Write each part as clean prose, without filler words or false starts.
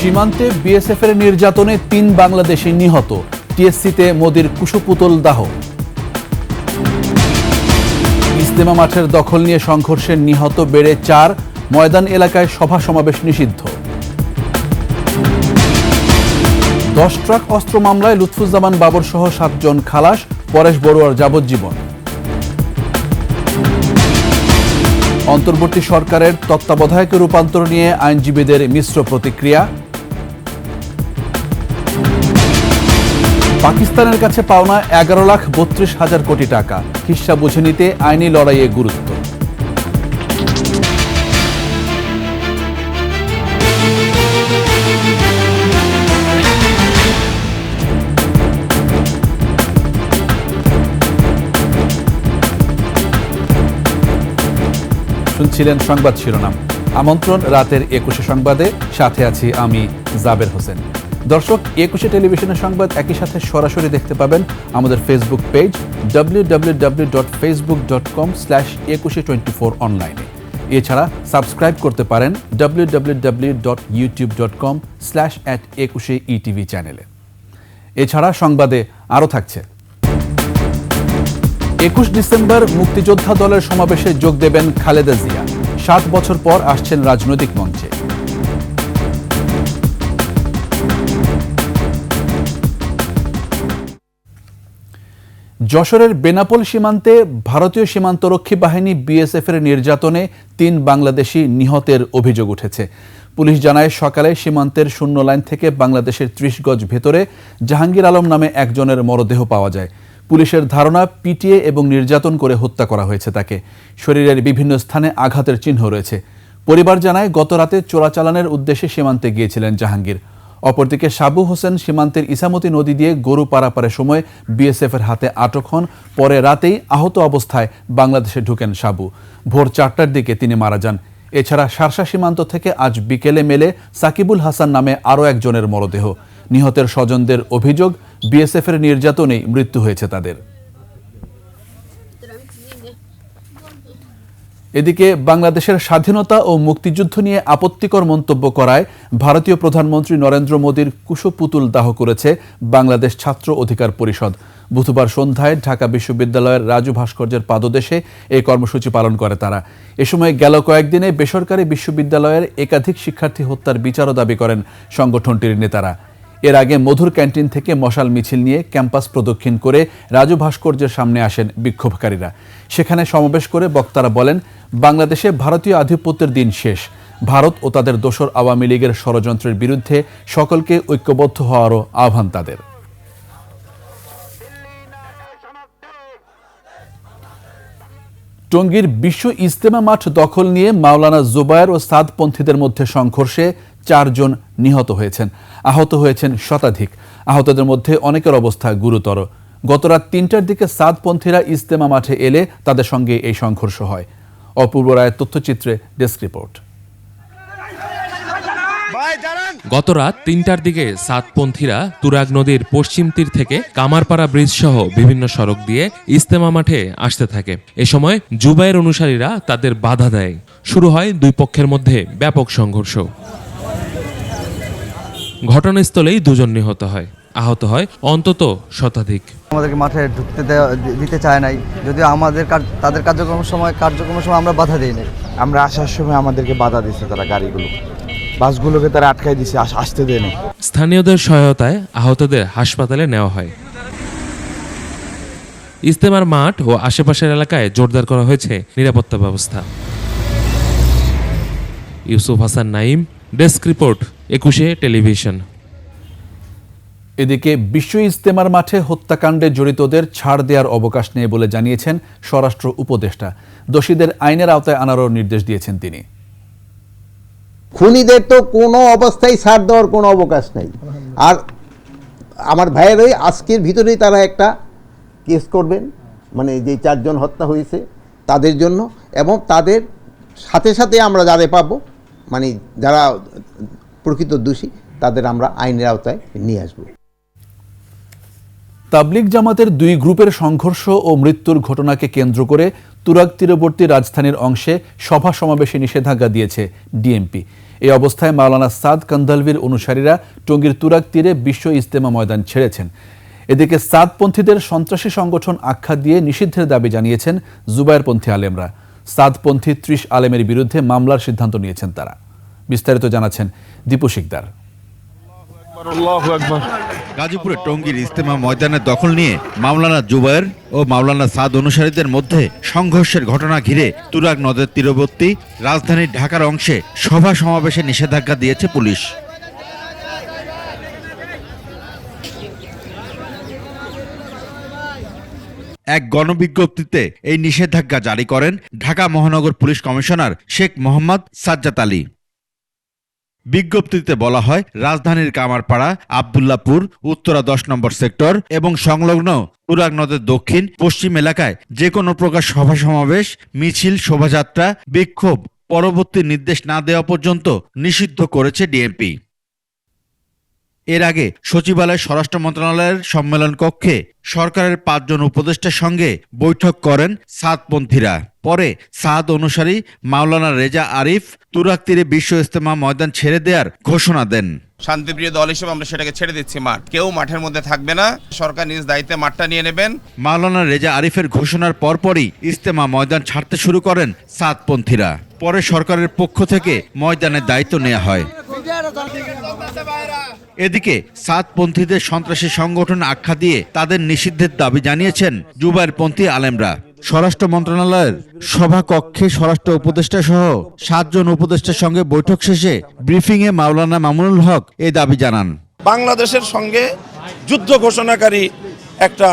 সীমান্তে বিএসএফের নির্যাতনে ৩ বাংলাদেশি নিহত, টিএসসিতে মোদির কুশপুতল দাহ। ইজতেমা মাঠের দখল নিয়ে সংঘর্ষে নিহত বেড়ে ৪, ময়দান এলাকায় সভা সমাবেশ নিষিদ্ধ। 10 ট্রাক অস্ত্র মামলায় লুৎফুজ্জামান বাবর সহ 7 জন খালাস, পরেশ বড়ুয়ার যাবজ্জীবন। অন্তর্বর্তী সরকারের তত্ত্বাবধায়কে রূপান্তর নিয়ে আইনজীবীদের মিশ্র প্রতিক্রিয়া। পাকিস্তানের কাছে পাওনা 11,32,000 কোটি টাকা, হিস্সা বুঝে নিতে আইনি লড়াইয়ে গুরুত্ব। শুনছিলেন সংবাদ শিরোনাম। আমন্ত্রণ রাতের 21 সংবাদে, সাথে আছি আমি জাবের হোসেন। দর্শক, 21 টেলিভিশনের সংবাদ একই সাথে সরাসরি দেখতে পাবেন আমাদের ফেসবুক পেজ www.facebook.com/2124 অনলাইনে। এছাড়া সাবস্ক্রাইব করতে পারেন www.youtube.com/@21etv চ্যানেলে। এছাড়া সংবাদে আরও থাকছে: 21 ডিসেম্বর মুক্তিযোদ্ধা দলের সমাবেশে যোগ দেবেন খালেদা জিয়া, 7 বছর পর আসছেন রাজনৈতিক মঞ্চে। যশোরের বেনাপোল সীমান্তে ভারতীয় সীমান্তরক্ষী বাহিনী বিএসএফের নির্যাতনে 3 বাংলাদেশি নিহতের অভিযোগ উঠেছে। পুলিশ জানায়, সকালে সীমান্তের শূন্য লাইন থেকে বাংলাদেশের 30 গজ ভেতরে জাহাঙ্গীর আলম নামে একজনের মরদেহ পাওয়া যায়। পুলিশের ধারণা, পিটিয়ে এবং নির্যাতন করে হত্যা করা হয়েছে তাকে। শরীরের বিভিন্ন স্থানে আঘাতের চিহ্ন রয়েছে। পরিবার জানায়, গত রাতে চোরাচালানের উদ্দেশ্যে সীমান্তে গিয়েছিলেন জাহাঙ্গীর। অপরদিকে সাবু হোসেন সীমান্তের ইসামতি নদী দিয়ে গরু পারাপারের সময় বিএসএফের হাতে আটক হন। পরে রাতেই আহত অবস্থায় বাংলাদেশে ঢুকেন সাবু। ভোর 4টার দিকে তিনি মারা যান। এছাড়া শার্শা সীমান্ত থেকে আজ বিকেলে মেলে সাকিবুল হাসান নামে আরও একজনের মরদেহ। নিহতের স্বজনদের অভিযোগ, বিএসএফের নির্যাতনেই মৃত্যু হয়েছে তাদের। এদিকে বাংলাদেশের স্বাধীনতা ও মুক্তিযুদ্ধ নিয়ে আপত্তিকর মন্তব্য করায় ভারতীয় প্রধানমন্ত্রী নরেন্দ্র মোদির কুশপুতুল দাহ করেছে বাংলাদেশ ছাত্র অধিকার পরিষদ। বুধবার সন্ধ্যায় ঢাকা বিশ্ববিদ্যালয়ের রাজু ভাস্কর্যের পাদদেশে এই কর্মসূচি পালন করে তারা। এ সময় গেল কয়েকদিনে বেসরকারি বিশ্ববিদ্যালয়ের একাধিক শিক্ষার্থী হত্যার বিচারও দাবি করেন সংগঠনটির নেতারা। এর আগে মধুর ক্যান্টিন থেকে মশাল মিছিল নিয়ে ক্যাম্পাস প্রদক্ষিণ করে রাজু ভাস্কর্যের সামনে আসেন বিক্ষোভকারীরা। সেখানে সমাবেশ করে বক্তারা বলেন, বাংলাদেশে ভারতীয় আধিপত্যের দিন শেষ। ভারত ও তাদের দোসর আওয়ামী লীগের ষড়যন্ত্রের বিরুদ্ধে সকলকে ঐক্যবদ্ধ হওয়ারও আহ্বান তাদের। টঙ্গীর বিশ্ব ইজতেমা মাঠ দখল নিয়ে মাওলানা জুবায়ের ও সাদপন্থীদের মধ্যে সংঘর্ষে 4 জন নিহত হয়েছেন। আহত হয়েছেন শতাধিক। আহতদের মধ্যে অনেকের অবস্থা গুরুতর। গতরাত 3টার দিকে সাদপন্থীরা ইজতেমা মাঠে এলে তাদের সঙ্গে এই সংঘর্ষ হয়। অপূর্ব রায়ের তথ্যচিত্রে ডেস্ক রিপোর্ট। গতরাত 3টার দিকে সাদপন্থীরা তুরাগ নদীর পশ্চিম তীর থেকে কামারপাড়া ব্রিজ সহ বিভিন্ন সড়ক দিয়ে ইজতেমা মাঠে আসতে থাকে। এ সময় জুবায়ের অনুসারীরা তাদের বাধা দেয়। শুরু হয় দুই পক্ষের মধ্যে ব্যাপক সংঘর্ষ। ঘটনাস্থলেই 2 জন নিহত হয়, আহত হয় অন্তত শতাধিক। আমাদেরকে মাঠে ঢুকতে দিতে চায় নাই, যদিও তাদের কার্যক্রমের সময় আমরা বাধা দিই নাই। আমরা আসার সময় আমাদেরকে বাধা দিচ্ছে তারা, গাড়িগুলো বাসগুলোকে তারা আটকাই দিচ্ছে, আসতে দেয়নি। স্থানীয়দের সহায়তায় আহতদের হাসপাতালে নেওয়া হয়। ইজতেমার মাঠ ও আশেপাশের এলাকায় জোরদার করা হয়েছে নিরাপত্তা ব্যবস্থা। Yusuf Hasan Naim, desk report, 21 television. এদিকে বিশ্ব ইজতেমার মাঠে হত্যাকাণ্ডে জড়িতদের ছাড় দেওয়ার অবকাশ নেই বলে জানিয়েছেন স্বরাষ্ট্র উপদেষ্টা। দোষীদের আইনের আওতায় আনারও নির্দেশ দিয়েছেন তিনি। খুনিদের তো কোনো অবস্থায় ছাড় দেওয়ার কোনো অবকাশ নেই। আর আমার ভাইয়েরই আজকের ভিতরেই তারা একটা কেস করবেন, মানে যে 4 জন হত্যা হয়েছে তাদের জন্য, এবং তাদের সাথে সাথে আমরা যাদের পাবো, মানে যারা প্রকৃত দোষী, তাদের আমরা আইনের আওতায় নিয়ে আসব। তাবলিগ জামাতের দুই গ্রুপের সংঘর্ষ ও মৃত্যুর ঘটনাকে কেন্দ্র করে তুরাগ তীরবর্তী রাজধানীর অংশে সভা সমাবেশে নিষেধাজ্ঞা দিয়েছে ডিএমপি। এই অবস্থায় মাওলানা সাদ কান্দালভির অনুসারীরা টঙ্গীর তুরাগ তীরে বিশ্ব ইজতেমা ময়দান ছেড়েছেন। এদিকে সাদপন্থীদের সন্ত্রাসী সংগঠন আখ্যা দিয়ে নিষিদ্ধের দাবি জানিয়েছেন জুবায়েরপন্থী আলেমরা। সাদপন্থী ৩০ আলেমের বিরুদ্ধে মামলার সিদ্ধান্ত নিয়েছেন তারা। বিস্তারিত জানাচ্ছেন দীপু শিকদার। গাজীপুরে টঙ্গীর ইজতেমা ময়দানের দখল নিয়ে মাওলানা জুবায়ের ও মাওলানা সাদ অনুসারীদের মধ্যে সংঘর্ষের ঘটনা ঘিরে তুরাগ নদের তীরবর্তী রাজধানী ঢাকার অংশে সভা সমাবেশে নিষেধাজ্ঞা দিয়েছে পুলিশ। এক গণবিজ্ঞপ্তিতে এই নিষেধাজ্ঞা জারি করেন ঢাকা মহানগর পুলিশ কমিশনার শেখ মোহাম্মদ সাজ্জাদ আলী। বিজ্ঞপ্তিতে বলা হয়, রাজধানীর কামারপাড়া, আব্দুল্লাহপুর, উত্তরা 10 নম্বর সেক্টর এবং সংলগ্ন তুরাগ নদের দক্ষিণ পশ্চিম এলাকায় যে কোনো প্রকার সভা সমাবেশ, মিছিল, শোভাযাত্রা, বিক্ষোভ পরবর্তী নির্দেশ না দেওয়া পর্যন্ত নিষিদ্ধ করেছে ডিএমপি। এর আগে সচিবালয় স্বরাষ্ট্র মন্ত্রণালয়ের সম্মেলন কক্ষে সরকারের 5 জন উপদেষ্টার সঙ্গে বৈঠক করেন সাদপন্থীরা। পরে সাদ অনুসারী মাওলানা রেজা আরিফ তুরাগ তীরে বিশ্ব ইজতেমা ময়দান ছেড়ে দেওয়ার ঘোষণা দেন। শান্তিপ্রিয় দল হিসেবে আমরা সেটাকে ছেড়ে দিচ্ছি। মাঠ কেউ মাঠের মধ্যে থাকবে না, সরকার নিজ দায়িত্বে মাঠটা নিয়ে নেবেন। মাওলানা রেজা আরিফের ঘোষণার পরপরই ইজতেমা ময়দান ছাড়তে শুরু করেন সাদপন্থীরা। পরে সরকারের পক্ষ থেকে ময়দানের দায়িত্ব নেওয়া হয়। এদিকে সাদপন্থীদের সন্ত্রাসী সংগঠন আখ্যা দিয়ে তাদের নিষিদ্ধের দাবি জানিয়েছেন জুবায়েরপন্থী আলেমরা। স্বরাষ্ট্র মন্ত্রণালয়ের সভাকক্ষে স্বরাষ্ট্র উপদেষ্টা সহ 7 জন উপদেষ্টার সঙ্গে বৈঠক শেষে ব্রিফিংয়ে মাওলানা মামুনুল হক এই দাবি জানান। বাংলাদেশের সঙ্গে যুদ্ধ ঘোষণাকারী একটা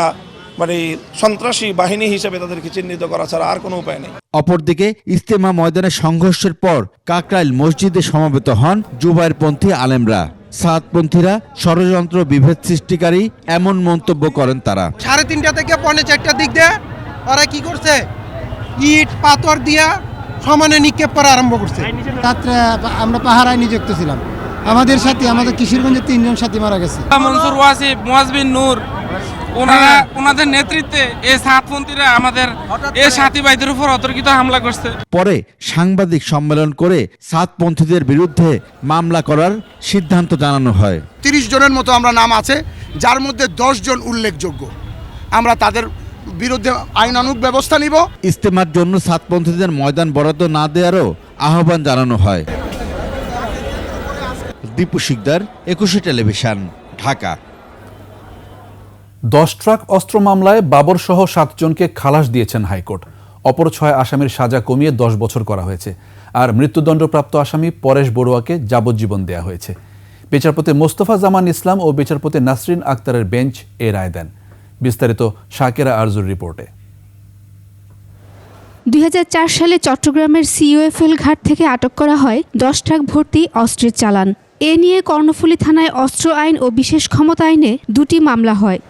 সন্ত্রাসী বাহিনী হিসেবে তাদেরকে চিহ্নিত করা ছাড়া আর কোনো উপায় নেই। অপরদিকে ইজতেমা ময়দানে সংঘর্ষের পর কাকরাইল মসজিদে সমবেত হন জুবায়েরপন্থী আলেমরা। সাদপন্থীরা ষড়যন্ত্র বিভেদ সৃষ্টিকারী এমন মন্তব্য করেন তারা। 3:30 থেকে 4:45 দিক দিয়ে ওরা কি করছে, ইট পাথর দিয়া সমানে নিক্ষেপ করা আরম্ভ করছে। রাত্রে আমরা পাহারায় নিযুক্ত ছিলাম, আমাদের সাথে আমাদের কিশোরগঞ্জের 3 জন সাথী মারা গেছে। মনসুর ওয়াসিফ, মুয়াজবিন নূর, ওনাদের নেতৃত্বে এই সাদপন্থীরা আমাদের এই সাথী ভাইদের উপর অতর্কিত হামলা করছে। পরে সাংবাদিক সম্মেলন করে সাদপন্থীদের বিরুদ্ধে মামলা করার সিদ্ধান্ত জানানো হয়। 30 জনের মতো আমরা নাম আছে, যার মধ্যে 10 জন উল্লেখযোগ্য। আমরা তাদের বিরুদ্ধে আইনানুগ ব্যবস্থা নিব। ইজতেমার জন্য সাদপন্থীদের ময়দান বরাদ্দ না দেওয়ারও আহ্বান জানানো হয়। দীপু শিকদার, 21 টেলিভিশন, ঢাকা। 10 ট্রাক অস্ত্র মামলায় বাবর সহ 7 জনকে খালাস দিয়েছেন হাইকোর্ট। অপর 6 আসামির সাজা কমিয়ে 10 বছর করা হয়েছে। আর মৃত্যুদণ্ডপ্রাপ্ত আসামি পরেশ বড়ুয়াকে যাবজ্জীবন দেয়া হয়েছে। বিচারপতি মোস্তফা জামান ইসলাম ও বিচারপতি নাসরিন আক্তারের বেঞ্চ এ রায় দেন। বিস্তারিত শাকেরা আরজুর রিপোর্টে। 2004 সালে চট্টগ্রামের সিইউএফএল ঘাট থেকে আটক করা হয় 10 ট্রাক ভর্তি অস্ত্রের চালান। এ নিয়ে কর্ণফুলী থানায় অস্ত্র আইন ও বিশেষ ক্ষমতা আইনে 2টি মামলা হয়।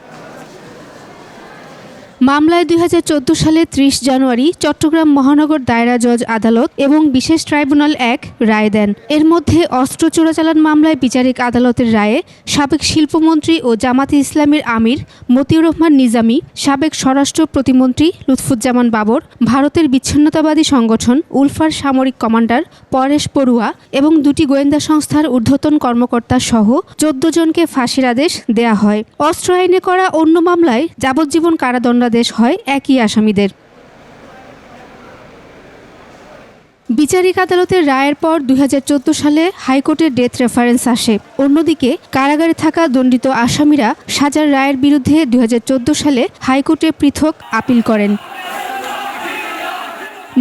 মামলায় 2014 সালে 30 জানুয়ারি চট্টগ্রাম মহানগর দায়রা জজ আদালত এবং বিশেষ ট্রাইব্যুনাল 1 রায় দেন। এর মধ্যে অস্ত্র চোরাচালান মামলায় বিচারিক আদালতের রায়ে সাবেক শিল্পমন্ত্রী ও জামাতে ইসলামীর আমির মতিউর রহমান নিজামী, সাবেক স্বরাষ্ট্র প্রতিমন্ত্রী লুৎফুজ্জামান বাবর, ভারতের বিচ্ছিন্নতাবাদী সংগঠন উলফার সামরিক কমান্ডার পরেশ বড়ুয়া এবং 2টি গোয়েন্দা সংস্থার ঊর্ধ্বতন কর্মকর্তা সহ 14 জনকে ফাঁসির আদেশ দেয়া হয়। অস্ত্র আইনে করা অন্য মামলায় যাবজ্জীবন কারাদণ্ডাদেশ হয় একই আসামিদের। বিচারিক আদালতের রায়ের পর 2014 সালে হাইকোর্টের ডেথ রেফারেন্স আসে। অন্যদিকে কারাগারে থাকা দণ্ডিত আসামিরা সাজার রায়ের বিরুদ্ধে 2014 সালে হাইকোর্টে পৃথক আপিল করেন।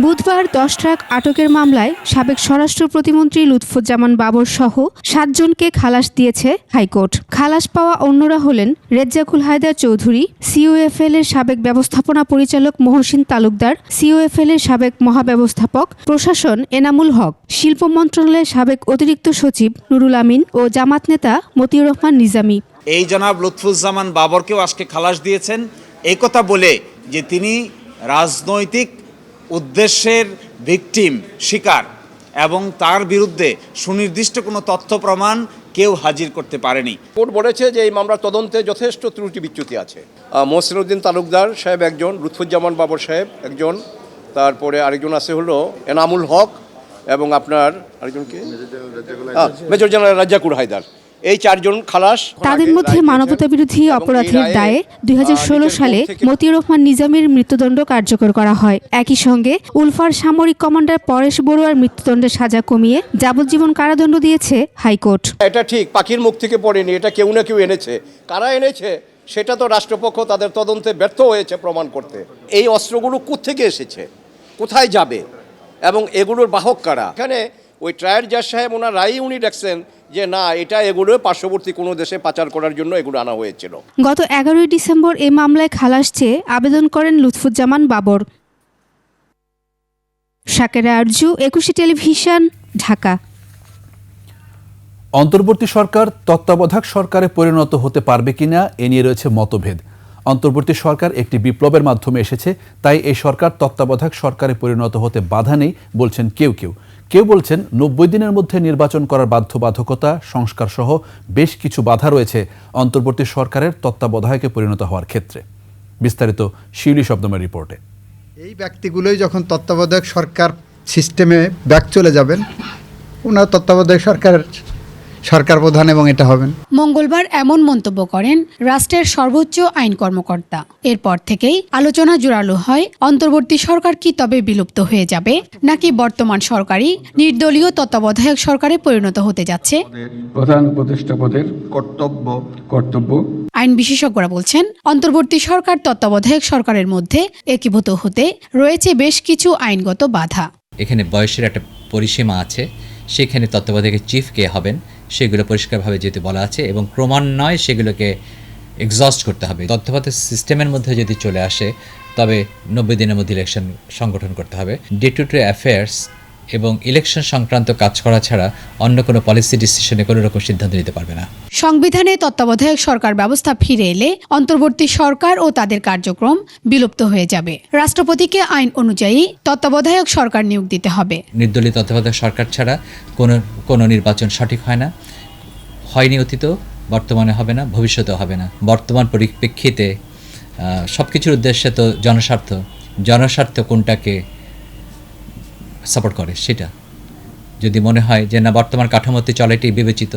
বুধবার 10 ট্রাক আটকের মামলায় সাবেক স্বরাষ্ট্র প্রতিমন্ত্রী লুৎফুজ্জামান বাবর সহ 7 জনকে খালাস দিয়েছে হাইকোর্ট। খালাস পাওয়া অন্যরা হলেন রেজ্জাকুল হায়দার চৌধুরী, সিইউএফএল এর সাবেক ব্যবস্থাপনা পরিচালক মহসিন তালুকদার, সিইউএফএল এর সাবেক মহাব্যবস্থাপক প্রশাসন এনামুল হক, শিল্প মন্ত্রণালয়ের সাবেক অতিরিক্ত সচিব নুরুল আমিন ও জামাত নেতা মতিউর রহমান নিজামী। এই জনাব লুৎফুজ্জামান বাবরকেও আজকে খালাস দিয়েছেন এই কথা বলে যে তিনি রাজনৈতিক উদ্দেশ্যের ভিকটিম, শিকার এবং তার বিরুদ্ধে সুনির্দিষ্ট কোনো তথ্য প্রমাণ কেউ হাজির করতে পারেনি। কোর্ট বলেছে যে এই মামলার তদন্তে যথেষ্ট ত্রুটি বিচ্যুতি আছে। মহসিনুদ্দিন তালুকদার সাহেব একজন, লুৎফুজ্জামান বাবর সাহেব একজন, তারপরে আরেকজন আছে হলো এনামুল হক এবং আপনার আরেকজনকে মেজর জেনারেল রাজ্জাকুর হায়দার, এই 4 জন খালাস। তাদের মধ্যে মানবতাবিরোধী অপরাধের দায়ে 2016 সালে মতিউর রহমান নিজামীর মৃত্যুদণ্ড কার্যকর করা হয়। একই সঙ্গে উলফার সামরিক কমান্ডার পরেশ বড়ুয়ার মৃত্যুদণ্ডের সাজা কমিয়ে যাবজ্জীবন কারাদণ্ড দিয়েছে হাইকোর্ট। এটা ঠিক পাখির মুখ থেকে পড়েনি, এটা কেউ না কেউ এনেছে। কারা এনেছে সেটা তো রাষ্ট্রপক্ষ তাদের তদন্তে ব্যর্থ হয়েছে প্রমাণ করতে। এই অস্ত্রগুলো কোত্থেকে এসেছে, কোথায় যাবে এবং এগুলোর বাহক কারা? এখানে ওই ট্রায়াল জাজ সাহেব ওনার রায় উনি দেখছেন যে না, এটা এগুলো পার্শ্ববর্তী কোনো দেশে পাচার করার জন্য এগুলো আনা হয়েছিল। গত 11 ডিসেম্বর এ মামলায় খালাস চেয়ে আবেদন করেন লুৎফুজ্জামান বাবর। শাকেরা আরজু, একুশে টেলিভিশন, ঢাকা। অন্তর্বর্তী সরকার তত্ত্বাবধায়ক সরকারে পরিণত হতে পারবে কিনা এ নিয়ে রয়েছে মতভেদ। অন্তর্বর্তী সরকার একটি বিপ্লবের মাধ্যমে এসেছে, তাই এই সরকার তত্ত্বাবধায়ক সরকারে পরিণত হতে বাধা নেই বলছেন কেউ কেউ। কেউ বলছেন 90 দিনের মধ্যে নির্বাচন করার বাধ্যবাধকতা, সংস্কার সহ বেশ কিছু বাধা রয়েছে অন্তর্বর্তী সরকারের তত্ত্বাবধায়কে পরিণত হওয়ার ক্ষেত্রে। বিস্তারিত শিউলি শব্দমের রিপোর্টে। এই ব্যক্তিগুলোই যখন তত্ত্বাবধায়ক সরকার সিস্টেমে ব্যাক চলে যাবেন, ওনার তত্ত্বাবধায়ক সরকার প্রধান এবং এটা হবেন। মঙ্গলবার এমন মন্তব্য করেন রাষ্ট্রের সর্বোচ্চ আইন কর্মকর্তা। এরপর থেকেই আলোচনা জোরালো হয়, অন্তর্বর্তী সরকার কি তবে বিলুপ্ত হয়ে যাবে, নাকি বর্তমান সরকারই নির্দলীয় তত্ত্বাবধায়ক সরকারে পরিণত হতে যাচ্ছে। প্রধান উপদেষ্টা পদের কর্তব্য আইন বিশেষজ্ঞরা বলছেন, অন্তর্বর্তী সরকার তত্ত্বাবধায়ক সরকারের মধ্যে একীভূত হতে রয়েছে বেশ কিছু আইনগত বাধা। এখানে বয়সের একটা পরিসীমা আছে, সেখানে তত্ত্বাবধায়কের চিফ কে হবেন সেগুলো পরিষ্কারভাবে যেতে বলা আছে এবং ক্রমান্বয়ে সেগুলোকে এক্সস্ট করতে হবে। তত্ত্বাবধায়ক সিস্টেমের মধ্যে যদি চলে আসে তবে 90 দিনের মধ্যে ইলেকশন সংগঠন করতে হবে। ডে টু ডে অ্যাফেয়ার্স এবং ইলেকশন সংক্রান্ত কাজ করা ছাড়া অন্য কোনো পলিসি ডিসিশনে কোনো রকম সিদ্ধান্ত নিতে পারবে না। সংবিধানে তত্ত্বাবধায়ক সরকার ব্যবস্থা ফিরে এলে অন্তর্বর্তী সরকার ও তাদের কার্যক্রম বিলুপ্ত হয়ে যাবে। রাষ্ট্রপতিকে আইন অনুযায়ী তত্ত্বাবধায়ক সরকার নিয়োগ দিতে হবে। নির্দলীয় তত্ত্বাবধায়ক সরকার ছাড়া কোনো নির্বাচন সঠিক হয় না, হয়নি অতীতেও, বর্তমানে হবে না, ভবিষ্যতেও হবে না। বর্তমান পরিপ্রেক্ষিতে সব কিছুর উদ্দেশ্যে তো জনস্বার্থ কোনটাকে সাপোর্ট করে সেটা যদি মনে হয় যে না বর্তমান কাঠামোতে চলে এটি বিবেচিত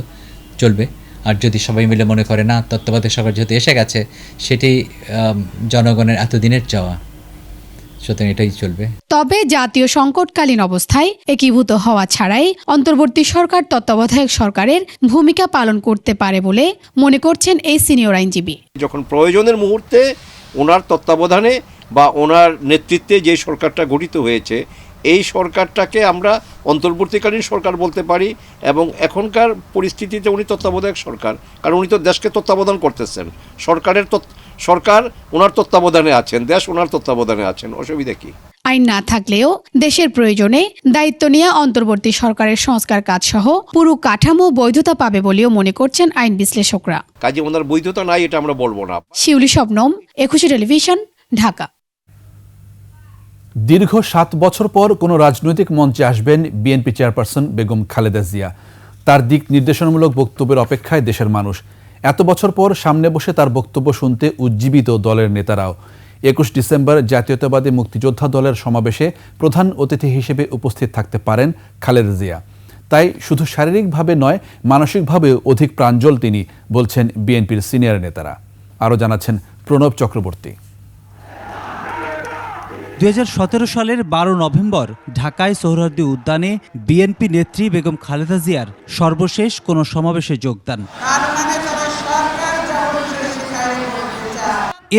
চলবে, আর যদি সবাই মিলে মনে করে না তত্ত্বাবধায়ক সরকার যেহেতু এসে গেছে সেটি জনগণের এতদিনের চাওয়া, সুতরাং এটাই চলবে। তবে জাতীয় সংকটকালীন অবস্থায় একীভূত হওয়া ছাড়াই অন্তর্বর্তী সরকার তত্ত্বাবধায়ক সরকারের ভূমিকা পালন করতে পারে বলে মনে করছেন এই সিনিয়র আইনজীবী। যখন প্রয়োজনের মুহূর্তে ওনার তত্ত্বাবধানে বা ওনার নেতৃত্বে যে সরকারটা গঠিত হয়েছে এই সরকারটাকে আমরা অন্তর্বর্তীকালীন সরকার বলতে পারি এবং এখনকার পরিস্থিতিতে উনি তত্ত্বাবধায়ক সরকার, কারণ উনি তো দেশকে তত্ত্বাবধান করতেছেন। সরকার ওনার তত্ত্বাবধানে আছেন, দেশ ওনার তত্ত্বাবধানে আছেন, অসুবিধা কি? আইন না থাকলেও দেশের প্রয়োজনে দায়িত্ব নিয়ে অন্তর্বর্তী সরকারের সংস্কার কাজ সহ পুরো কাঠামো বৈধতা পাবে বলেও মনে করছেন আইন বিশ্লেষকরা। কাজে ওনার বৈধতা নাই এটা আমরা বলবো না। শিউলি শবনম, একুশে টেলিভিশন, ঢাকা। দীর্ঘ 7 বছর পর কোনো রাজনৈতিক মঞ্চে আসবেন বিএনপি চেয়ারপারসন বেগম খালেদা জিয়া। তার দিক নির্দেশনামূলক বক্তব্যের অপেক্ষায় দেশের মানুষ। এত বছর পর সামনে বসে তার বক্তব্য শুনতে উজ্জীবিত দলের নেতারাও। 21 ডিসেম্বর জাতীয়তাবাদী মুক্তিযোদ্ধা দলের সমাবেশে প্রধান অতিথি হিসেবে উপস্থিত থাকতে পারেন খালেদা জিয়া। তাই শুধু শারীরিকভাবে নয়, মানসিকভাবেও অধিক প্রাঞ্জল তিনি, বলছেন বিএনপির সিনিয়র নেতারা। আরও জানাচ্ছেন প্রণব চক্রবর্তী। 2017 সালের 12 নভেম্বর ঢাকায় সোহরাওয়ার্দী উদ্যানে বিএনপি নেত্রী বেগম খালেদা জিয়ার সর্বশেষ কোনো সমাবেশে যোগদান।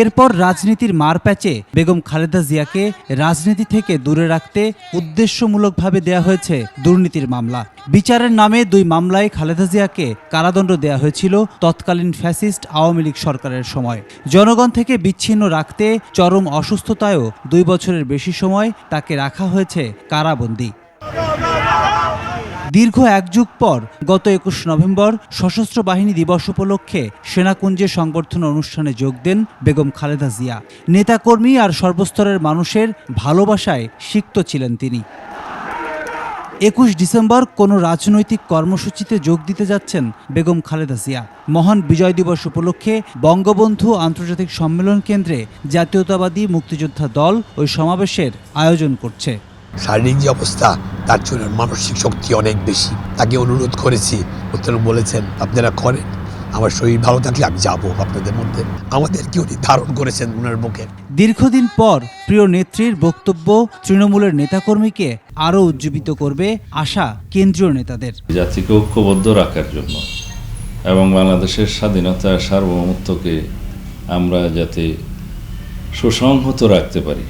এরপর রাজনীতির মারপ্যাচে বেগম খালেদা জিয়াকে রাজনীতি থেকে দূরে রাখতে উদ্দেশ্যমূলকভাবে দেয়া হয়েছে দুর্নীতির মামলা। বিচারের নামে 2 মামলায় খালেদা জিয়াকে কারাদণ্ড দেয়া হয়েছিল তৎকালীন ফ্যাসিস্ট আওয়ামী লীগ সরকারের সময়। জনগণ থেকে বিচ্ছিন্ন রাখতে চরম অসুস্থতায়ও 2 বছরের বেশি সময় তাকে রাখা হয়েছে কারাবন্দী। দীর্ঘ 1 যুগ পর গত 21 নভেম্বর সশস্ত্র বাহিনী দিবস উপলক্ষে সেনাকুঞ্জে সংবর্ধনা অনুষ্ঠানে যোগ দেন বেগম খালেদা জিয়া। নেতাকর্মী আর সর্বস্তরের মানুষের ভালোবাসায় সিক্ত ছিলেন তিনি। 21 ডিসেম্বর কোনো রাজনৈতিক কর্মসূচিতে যোগ দিতে যাচ্ছেন বেগম খালেদা জিয়া। মহান বিজয় দিবস উপলক্ষে বঙ্গবন্ধু আন্তর্জাতিক সম্মেলন কেন্দ্রে জাতীয়তাবাদী মুক্তিযোদ্ধা দল ওই সমাবেশের আয়োজন করছে। শারীরিক যে অবস্থা তার জন্য মানসিক শক্তি অনেক বেশি। তাকে অনুরোধ করেছি, উত্তর বলেছেন আপনারা করেন, আমার শরীর ভালো থাকলে আমি যাবো আপনাদের মধ্যে। আমাদেরকে উনি ধারণ করেছেন ওনার বুকে। দীর্ঘদিন পর প্রিয় নেত্রীর বক্তব্য তৃণমূলের নেতাকর্মীকে আরও উজ্জীবিত করবে আশা কেন্দ্রীয় নেতাদের। জাতিকে ঐক্যবদ্ধ রাখার জন্য এবং বাংলাদেশের স্বাধীনতা সার্বভৌমত্বকে আমরা যাতে সুসংহত রাখতে পারি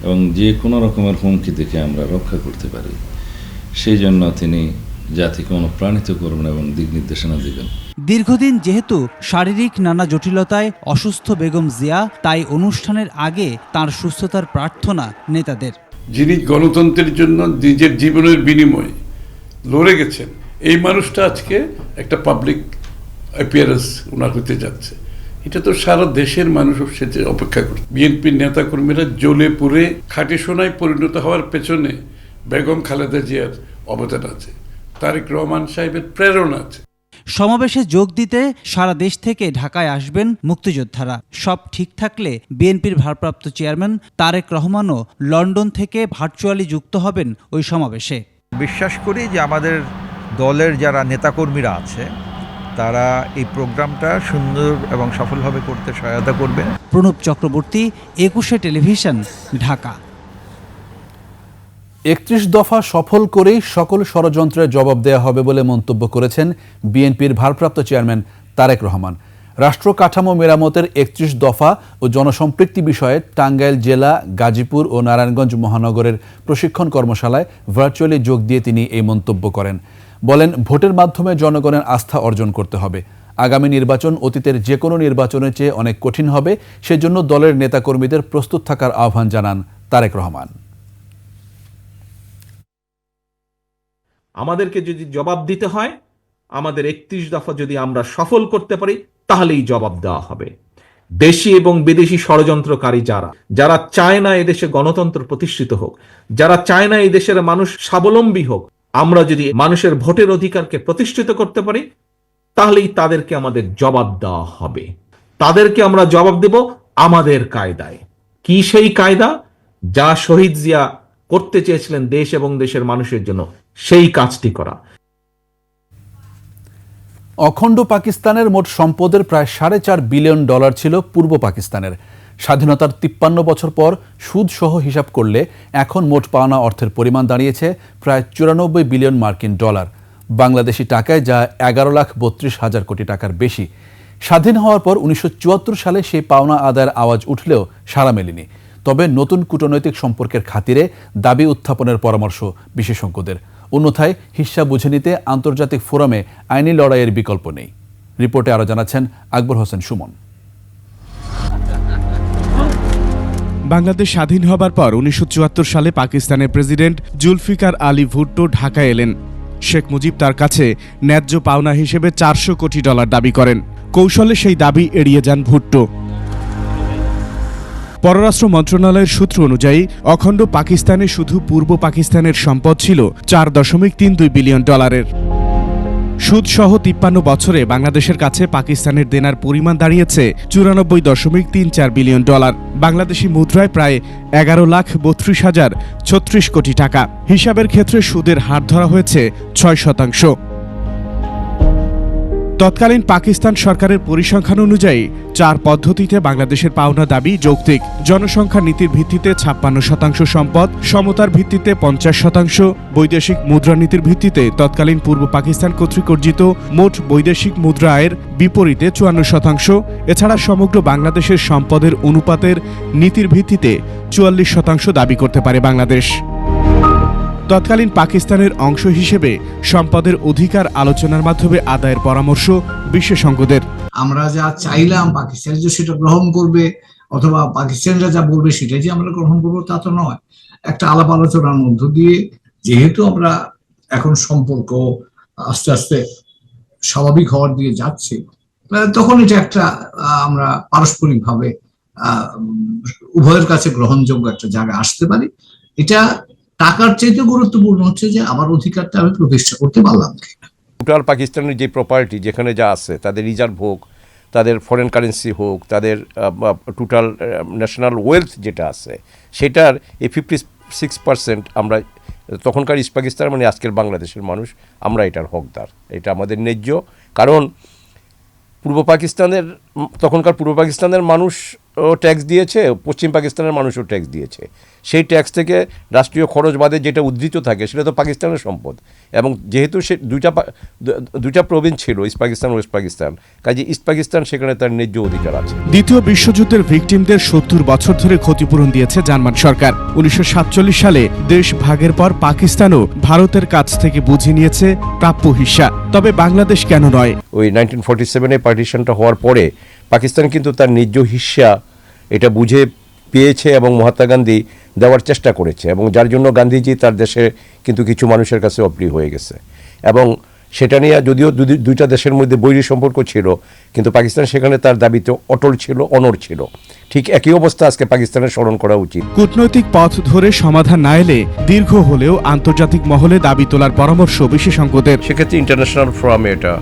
এবং যে কোনো রকমের হুমকি থেকে আমরা রক্ষা করতে পারি, সেই জন্য তিনি জাতিকে অনুপ্রাণিত করবেন এবং দিক নির্দেশনা দেবেন। দীর্ঘদিন যেহেতু শারীরিক নানা জটিলতায় অসুস্থ বেগম জিয়া, তাই অনুষ্ঠানের আগে তার সুস্থতার প্রার্থনা নেতাদের। যিনি গণতন্ত্রের জন্য নিজের জীবনের বিনিময়ে লড়ে গেছেন, এই মানুষটা আজকে একটা পাবলিক অ্যাপিয়ারেন্স ওনার হতে যাচ্ছে। এটা তো সারা দেশের মানুষ সেটা অপেক্ষা করছে। বিএনপির নেতাকর্মীরা জ্বলে পুড়ে খাঁটি সোনায় পরিণত হওয়ার পেছনে বেগম খালেদা জিয়ার অবদান আছে, তারেক রহমান সাহেবের প্রেরণা আছে। সমাবেশে যোগ দিতে সারা দেশ থেকে ঢাকায় আসবেন মুক্তিযোদ্ধারা। সব ঠিক থাকলে বিএনপির ভারপ্রাপ্ত চেয়ারম্যান তারেক রহমানও লন্ডন থেকে ভার্চুয়ালি যুক্ত হবেন ওই সমাবেশে। বিশ্বাস করি যে আমাদের দলের যারা নেতাকর্মীরা আছে তারা এই প্রোগ্রামটা সুন্দর এবং সফলভাবে করতে সহায়তা করবেন। প্রণব চক্রবর্তী, 21 টেলিভিশন, ঢাকা। 31 দফা সফল করেই সকল ষড়যন্ত্রের জবাব দেওয়া হবে বলে মন্তব্য করেছেন বিএনপির ভারপ্রাপ্ত চেয়ারম্যান তারেক রহমান। রাষ্ট্র কাঠামো মেরামতের 31 দফা ও জনসম্পৃক্তি বিষয়ে টাঙ্গাইল জেলা, গাজীপুর ও নারায়ণগঞ্জ মহানগরের প্রশিক্ষণ কর্মশালায় ভার্চুয়ালি যোগ দিয়ে তিনি এই মন্তব্য করেন। বলেন, ভোটের মাধ্যমে জনগণের আস্থা অর্জন করতে হবে। আগামী নির্বাচন অতীতের যে কোনো নির্বাচনের চেয়ে অনেক কঠিন হবে, সেজন্য দলের নেতাকর্মীদের প্রস্তুত থাকার আহ্বান জানান তারেক রহমান। আমাদেরকে যদি জবাব দিতে হয়, আমাদের 31 দফা যদি আমরা সফল করতে পারি তাহলেই জবাব দেওয়া হবে। দেশি এবং বিদেশি ষড়যন্ত্রকারী যারা চায় না এদেশে গণতন্ত্র প্রতিষ্ঠিত হোক, যারা চায় না এই দেশের মানুষ স্বাবলম্বী হোক, আমরা যদি মানুষের ভোটের অধিকারকে প্রতিষ্ঠিত করতে পারি তাহলেই তাদেরকে আমাদের জবাব দেওয়া হবে। তাদেরকে আমরা জবাব দেব আমাদের কায়দায়। কি সেই কায়দা? যা শহীদ জিয়া করতে চেয়েছিলেন দেশ এবং দেশের মানুষের জন্য, সেই কাজটি করা। অখণ্ড পাকিস্তানের মোট সম্পদের প্রায় $4.5 বিলিয়ন ছিল পূর্ব পাকিস্তানের। স্বাধীনতার 53 বছর পর সুদ সহ হিসাব করলে এখন মোট পাওনা অর্থের পরিমাণ দাঁড়িয়েছে প্রায় $94 বিলিয়ন মার্কিন ডলার, বাংলাদেশি টাকায় যা 11,32,000 কোটি টাকার বেশি। স্বাধীন হওয়ার পর 1974 সালে সেই পাওনা আদায়ের আওয়াজ উঠলেও সাড়া মেলেনি। তবে নতুন কূটনৈতিক সম্পর্কের খাতিরে দাবি উত্থাপনের পরামর্শ বিশেষজ্ঞদের। অন্যথায় হিস্সা বুঝে নিতে আন্তর্জাতিক ফোরামে আইনি লড়াইয়ের বিকল্প নেই। রিপোর্টে আরও জানাচ্ছেন আকবর হোসেন সুমন। বাংলাদেশ স্বাধীন হবার পর 1974 সালে পাকিস্তানের প্রেসিডেন্ট জুলফিকার আলী ভুট্টো ঢাকায় এলেন। শেখ মুজিব তার কাছে ন্যায্য পাওনা হিসেবে $400 কোটি দাবি করেন। কৌশলে সেই দাবি এড়িয়ে যান ভুট্টো। পররাষ্ট্র মন্ত্রণালয়ের সূত্র অনুযায়ী অখণ্ড পাকিস্তানে শুধু পূর্ব পাকিস্তানের সম্পদ ছিল $4.32 বিলিয়ন। সুদসহ 53 বছরে বাংলাদেশের কাছে পাকিস্তানের দেনার পরিমাণ দাঁড়িয়েছে $94.34 বিলিয়ন, বাংলাদেশি মুদ্রায় প্রায় 11,32,036 কোটি টাকা। হিসাবের ক্ষেত্রে সুদের হার ধরা হয়েছে 6%। তৎকালীন পাকিস্তান সরকারের পরিসংখ্যান অনুযায়ী 4 পদ্ধতিতে বাংলাদেশের পাওনা দাবি যৌক্তিক। জনসংখ্যা নীতির ভিত্তিতে 56% সম্পদ, সমতার ভিত্তিতে 50%, বৈদেশিক মুদ্রানীতির ভিত্তিতে তৎকালীন পূর্ব পাকিস্তান কর্তৃক অর্জিত মোট বৈদেশিক মুদ্রা আয়ের বিপরীতে 54%, এছাড়া সমগ্র বাংলাদেশের সম্পদের অনুপাতের নীতির ভিত্তিতে 44% দাবি করতে পারে বাংলাদেশ। তৎকালীন পাকিস্তানের অংশ হিসেবে সম্পদের অধিকার আলোচনার মাধ্যমে আদায়ের পরামর্শ বিশেষজ্ঞদের। আমরা যা চাইলাম পাকিস্তান যে সেটা গ্রহণ করবে অথবা পাকিস্তানিরা যা বলবে সেটাই যে আমরা গ্রহণ করবো তা তো নয়। একটা আলাপ আলোচনার মধ্য দিয়ে যেহেতু আমরা এখন সম্পর্ক আস্তে আস্তে স্বাভাবিক হওয়ার দিকে যাচ্ছে, তখন এটা একটা আমরা পারস্পরিকভাবে উভয়ের কাছে গ্রহণযোগ্য একটা জায়গা আসতে পারি। এটা টাকার চাইতে গুরুত্বপূর্ণ হচ্ছে যে আমার অধিকারটা আমি প্রতিষ্ঠা করতে পারলাম কিনা। টোটাল পাকিস্তানের যে প্রপার্টি যেখানে যা আছে, তাদের রিজার্ভ হোক, তাদের ফরেন কারেন্সি হোক, তাদের টোটাল ন্যাশনাল ওয়েলথ যেটা আছে, সেটার এই 56% আমরা তখনকার ইস্ট পাকিস্তান মানে আজকের বাংলাদেশের মানুষ আমরা এটার হকদার। এটা আমাদের ন্যায্য, কারণ তখনকার পূর্ব পাকিস্তানের মানুষও ট্যাক্স দিয়েছে, পশ্চিম পাকিস্তানের মানুষও ট্যাক্স দিয়েছে। সেই ট্যাক্স থেকে রাষ্ট্রীয় খরচ বাদে যেটা উদ্ধৃত থাকে সেটা তো পাকিস্তানের সম্পদ, এবং যেহেতু সে দুইটা প্রভিন্স ছিল, ইস্ট পাকিস্তান ওয়েস্ট পাকিস্তান, কাজে ইস্ট পাকিস্তান সেখানে তার ন্যায্য অধিকার আছে। দ্বিতীয় বিশ্বযুদ্ধের ভিকটিমদের 70 বছর ধরে ক্ষতিপূরণ দিয়েছে জার্মান সরকার। 1947 সালে দেশ ভাগের পর পাকিস্তানও ভারতের কাছ থেকে বুঝে নিয়েছে প্রাপ্য হিস্সা। তবে বাংলাদেশ কেন নয়? ওই 1947-এ পার্টিশনটা হওয়ার পরে পাকিস্তান কিন্তু তার ন্যায্য হিস্সা এটা বুঝে পেয়েছে এবং মহাত্মা গান্ধী দেওয়ার চেষ্টা করেছে, এবং যার জন্য গান্ধীজি তার দেশে কিন্তু কিছু মানুষের কাছে অপ্রিয় হয়ে গেছে। এবং সেটা নিয়ে যদিও দুইটা দেশের মধ্যে বৈরী সম্পর্ক ছিল, কিন্তু পাকিস্তান সেখানে তার দাবিতে অটল ছিল, অনড় ছিল। ঠিক একই অবস্থা আজকে পাকিস্তানের স্মরণ করা উচিত। কূটনৈতিক পথ ধরে সমাধান না এলে দীর্ঘ হলেও আন্তর্জাতিক মহলে দাবি তোলার পরামর্শ বিশেষজ্ঞদের। সেক্ষেত্রে ইন্টারন্যাশনাল ফোরামে এটা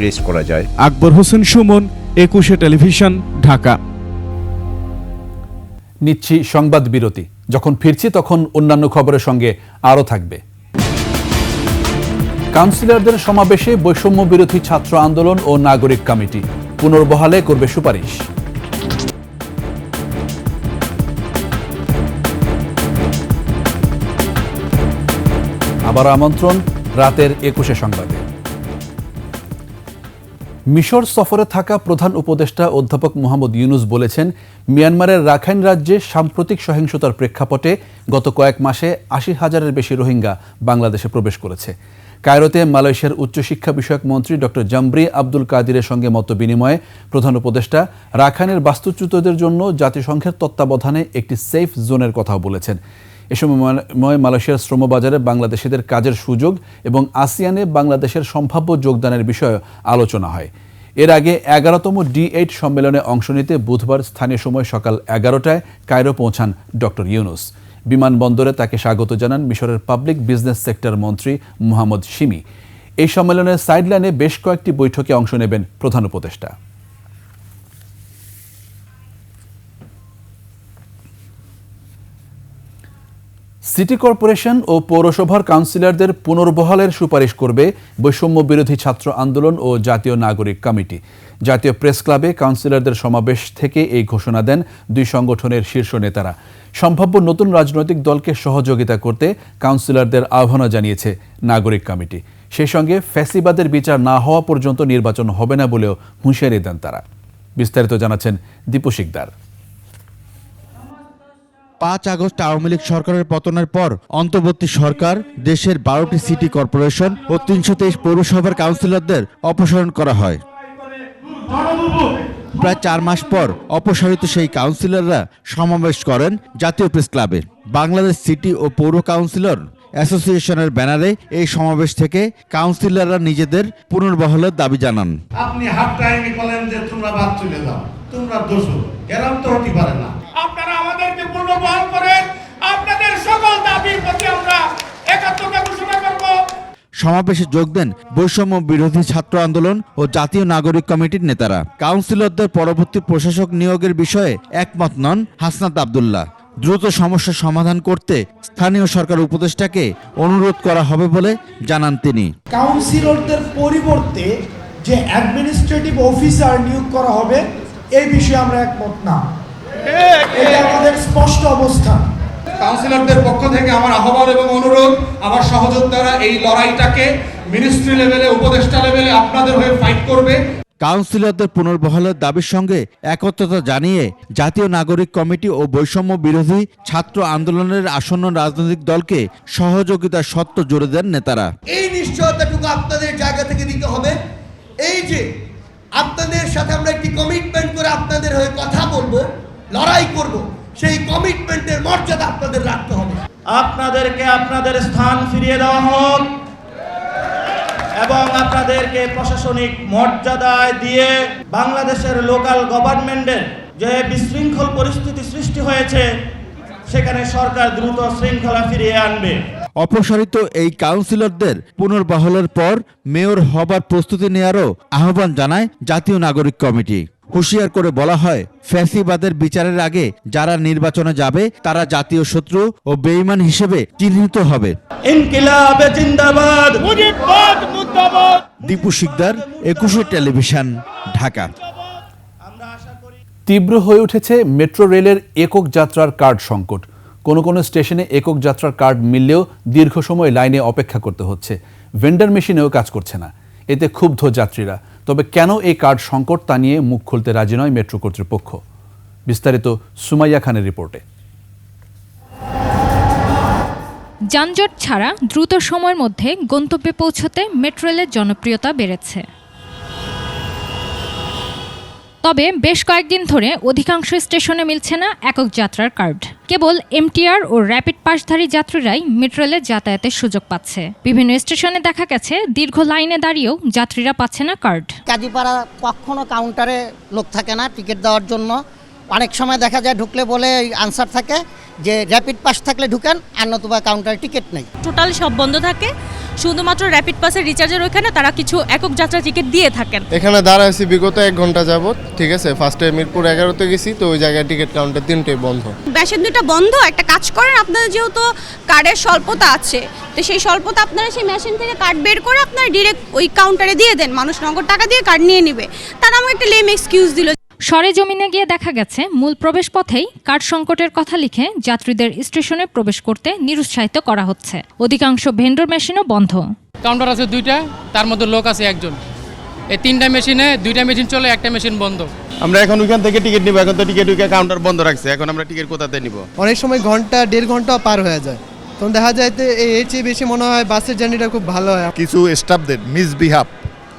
রেজ করা যায়। আকবর হোসেন সুমন, 21 টেলিভিশন, ঢাকা। নিচ্ছি সংবাদ বিরতি। যখন ফিরছি তখন অন্যান্য খবরের সঙ্গে আরও থাকবে। কাউন্সিলরদের সমাবেশে বৈষম্য বিরোধী ছাত্র আন্দোলন ও নাগরিক কমিটি পুনর্বহালে করবে সুপারিশ। আবার আমন্ত্রণ রাতের 21 সংবাদে। মিশর সফরে থাকা প্রধান উপদেষ্টা অধ্যাপক মোহাম্মদ ইউনুস বলেছেন, মিয়ানমারের রাখাইন রাজ্যে সাম্প্রতিক সহিংসতার প্রেক্ষাপটে গত কয়েক মাসে 80,000-এর বেশি রোহিঙ্গা বাংলাদেশে প্রবেশ করেছে। কায়রোতে মালয়েশিয়ার উচ্চশিক্ষা বিষয়ক মন্ত্রী ডক্টর জামব্রি আব্দুল কাদিরের সঙ্গে মতবিনিময়ে প্রধান উপদেষ্টা রাখাইনের বাস্তুচ্যুতদের জন্য জাতিসংঘের তত্ত্বাবধানে একটি সেফ জোনের কথাও বলেছেন। এ সময় মালয়েশিয়ার শ্রমবাজারে বাংলাদেশিদের কাজের সুযোগ এবং আসিয়ানে বাংলাদেশের সম্ভাব্য যোগদানের বিষয়ে আলোচনা হয়। এর আগে 11তম D8 সম্মেলনে অংশ নিতে বুধবার স্থানীয় সময় সকাল 11টায় কায়রো পৌঁছান ডক্টর ইউনুস। বিমানবন্দরে তাকে স্বাগত জানান মিশরের পাবলিক বিজনেস সেক্টর মন্ত্রী মোহাম্মদ শিমি। এই সম্মেলনের সাইডলাইনে বেশ কয়েকটি বৈঠকে অংশ নেবেন প্রধান উপদেষ্টা। সিটি কর্পোরেশন ও পৌরসভার কাউন্সিলরদের পুনর্বহালের সুপারিশ করবে বৈষম্য বিরোধী ছাত্র আন্দোলন ও জাতীয় নাগরিক কমিটি। জাতীয় প্রেস ক্লাবে কাউন্সিলরদের সমাবেশ থেকে এই ঘোষণা দেন দুই সংগঠনের শীর্ষ নেতারা। সম্ভাব্য নতুন রাজনৈতিক দলকে সহযোগিতা করতে কাউন্সিলরদের আহ্বান জানিয়েছে নাগরিক কমিটি। সেই সঙ্গে ফ্যাসিবাদের বিচার না হওয়া পর্যন্ত নির্বাচন হবে না বলেও হুঁশিয়ারি দেন তারা। বিস্তারিত জানাচ্ছেন দীপু শিকদার। 5 আগস্ট আওয়ামী লীগ সরকারের পতনের পর অন্তর্বর্তী সরকার দেশের 12টি সিটি কর্পোরেশন ও 323 পৌরসভার কাউন্সিলরদের অপসারণ করা হয়। প্রায় 4 মাস পর অপসারিত সেই কাউন্সিলররা সমাবেশ করেন জাতীয় প্রেস ক্লাবে। বাংলাদেশ সিটি ও পৌর কাউন্সিলর অ্যাসোসিয়েশনের ব্যানারে এই সমাবেশ থেকে কাউন্সিলররা নিজেদের পুনর্বহালের দাবি জানান। আপনি হাফ টাইমে বলেন যে তোমরা বাদ চলে যাও, তোমরা দোষী, এরকম তো হতে পারে না। আপনারা আমাদেরকে পুনর্বহাল করেন, আপনাদের সকল দাবির প্রতি আমরা একাত্মতা ঘোষণা করব। সমাবেশে যোগ দেন বৈষম্য বিরোধী ছাত্র আন্দোলন ও জাতীয় নাগরিক কমিটির নেতারা। কাউন্সিলরদের পরবর্তী প্রশাসক নিয়োগের বিষয়ে একমত নন হাসনাত আব্দুল্লাহ। দ্রুত সমস্যা সমাধান করতে স্থানীয় সরকার উপদেষ্টাকে অনুরোধ করা হবে বলে জানান তিনি। কাউন্সিলরদের পরিবর্তে যে অ্যাডমিনিস্ট্রেটিভ অফিসার নিয়োগ করা হবে এই বিষয়ে আমরা একমত না, এটা আমাদের স্পষ্ট অবস্থান। কাউন্সিলরদের পক্ষ থেকে আমার আহ্বান এবং অনুরোধ, আমার সহযোদ্ধারা এই লড়াইটাকে মিনিস্ট্রি লেভেলে, উপদেষ্টা লেভেলে আপনাদের হয়ে ফাইট করবে। কাউন্সিলরদের পুনর্বহালের দাবির সঙ্গে একত্রতা জানিয়ে জাতীয় নাগরিক কমিটি ও বৈষম্য বিরোধী ছাত্র আন্দোলনের আসন্ন রাজনৈতিক দলকে সহযোগিতার শর্ত জোরে দেন নেতারা। এই নিশ্চয়তাটুকু আপনাদের জায়গা থেকে দিতে হবে, এই যে আপনাদের সাথে আমরা একটি কমিটমেন্ট করে আপনাদের হয়ে কথা বলবো, লড়াই করব, সেই কমিটমেন্টের মর্যাদা আপনাদের রাখতে হবে। আপনাদেরকে আপনাদের স্থান ফিরিয়ে দেওয়া হোক এবং আপনাদেরকে প্রশাসনিক মর্যাদায় দিয়ে বাংলাদেশের লোকাল গভর্নমেন্টের যে বিশৃঙ্খল পরিস্থিতি সৃষ্টি হয়েছে সেখানে সরকার দ্রুত শৃঙ্খলা ফিরিয়ে আনবে। অপসারিত এই কাউন্সিলরদের পুনর্বহালের পর মেয়র হবার প্রস্তুতি নেওয়ারও আহ্বান জানায় জাতীয় নাগরিক কমিটি। হুঁশিয়ার করে বলা হয়, ফ্যাসিবাদের বিচারের আগে যারা নির্বাচনে যাবে তারা জাতীয় শত্রু ও বেঈমান হিসেবে চিহ্নিত হবে। ইনকিলাবে জিন্দাবাদ, মুজিববাদ মুর্দাবাদ। দীপু শিকদার, 21 টেলিভিশন, ঢাকা। তীব্র হয়ে উঠেছে মেট্রো রেলের একক যাত্রার কার্ড সংকট। কোনো স্টেশনে একক যাত্রার কার্ড মিললেও দীর্ঘ সময় লাইনে অপেক্ষা করতে হচ্ছে। ভেন্ডার মেশিনেও কাজ করছে না। এতে ক্ষুব্ধ যাত্রীরা। তবে কেন এই কার্ড সংকট তা নিয়ে মুখ খুলতে রাজি নয় মেট্রো কর্তৃপক্ষ। বিস্তারিত সুমাইয়া খানের রিপোর্টে। যানজট ছাড়া দ্রুত সময়ের মধ্যে গন্তব্যে পৌঁছতে মেট্রো রেলের জনপ্রিয়তা বেড়েছে। তবে বেশ কয়েকদিন ধরে অধিকাংশ স্টেশনে মিলছে না একক যাত্রার কার্ড। কেবল এমটিআর ও র্যাপিড পাসধারী যাত্রীরাই মেট্রো রেলে যাতায়াতের সুযোগ পাচ্ছে। বিভিন্ন স্টেশনে দেখা গেছে দীর্ঘ লাইনে দাঁড়িয়েও যাত্রীরা পাচ্ছে না কার্ড। কাজীপাড়া কখনো কাউন্টারে লোক থাকে না টিকিট দেওয়ার জন্য। অনেক সময় দেখা যায় ঢুকলে বলে আনসার থাকে যে র্যাপিড পাস থাকলে ঢুকেন, আর নতুবা কাউন্টারে টিকিট নেই। টোটাল সব বন্ধ থাকে, শুধুমাত্র র্যাপিড পাসের রিচার্জের ওইখানে তারা কিছু একক যাত্রা টিকিট দিয়ে থাকেন। এখানে দাঁড়াইছি বিগত 1 ঘন্টা যাবত, ঠিক আছে। ফার্স্টে মিরপুর 11তে গেছি, তো ওই জায়গায় টিকিট কাউন্টার 3টেই বন্ধ। বেশন 2টা বন্ধ। একটা কাজ করেন, আপনাদের যেহেতু কার্ডের স্বল্পতা আছে, তো সেই স্বল্পতা আপনারা সেই মেশিন থেকে কার্ড বের করে আপনারা ডিরেক্ট ওই কাউন্টারে দিয়ে দেন, মানুষ নগদ টাকা দিয়ে কার্ড নিয়ে নেবে। তারা আমাকে একটা লেম এক্সকিউজ দিল। সরেজমিনে গিয়ে দেখা গেছে মূল প্রবেশ পথেই কার্ড সংকটের কথা লিখে যাত্রীদের স্টেশনে প্রবেশ করতে নিরুৎসাহিত করা হচ্ছে। অধিকাংশ ভেন্ডর মেশিনও বন্ধ। কাউন্টার আছে 2টা, তার মধ্যে লোক আছে 1জন। এই 3টা মেশিনে 2টা মেশিন চলে, একটা মেশিন বন্ধ। আমরা এখন ওইখান থেকে টিকিট নিব, এখন তো টিকিট কাউন্টার বন্ধ রাখছে, এখন আমরা টিকিট কোথাতে নিব? অনেক সময় ঘন্টা 1.5 ঘন্টা পার হয়ে যায়। তখন দেখা যায় এর চেয়ে বেশি মনে হয় বাসের জার্নিটা খুব ভালো হয়। কিছু স্টাফদের মিসবিহেভ,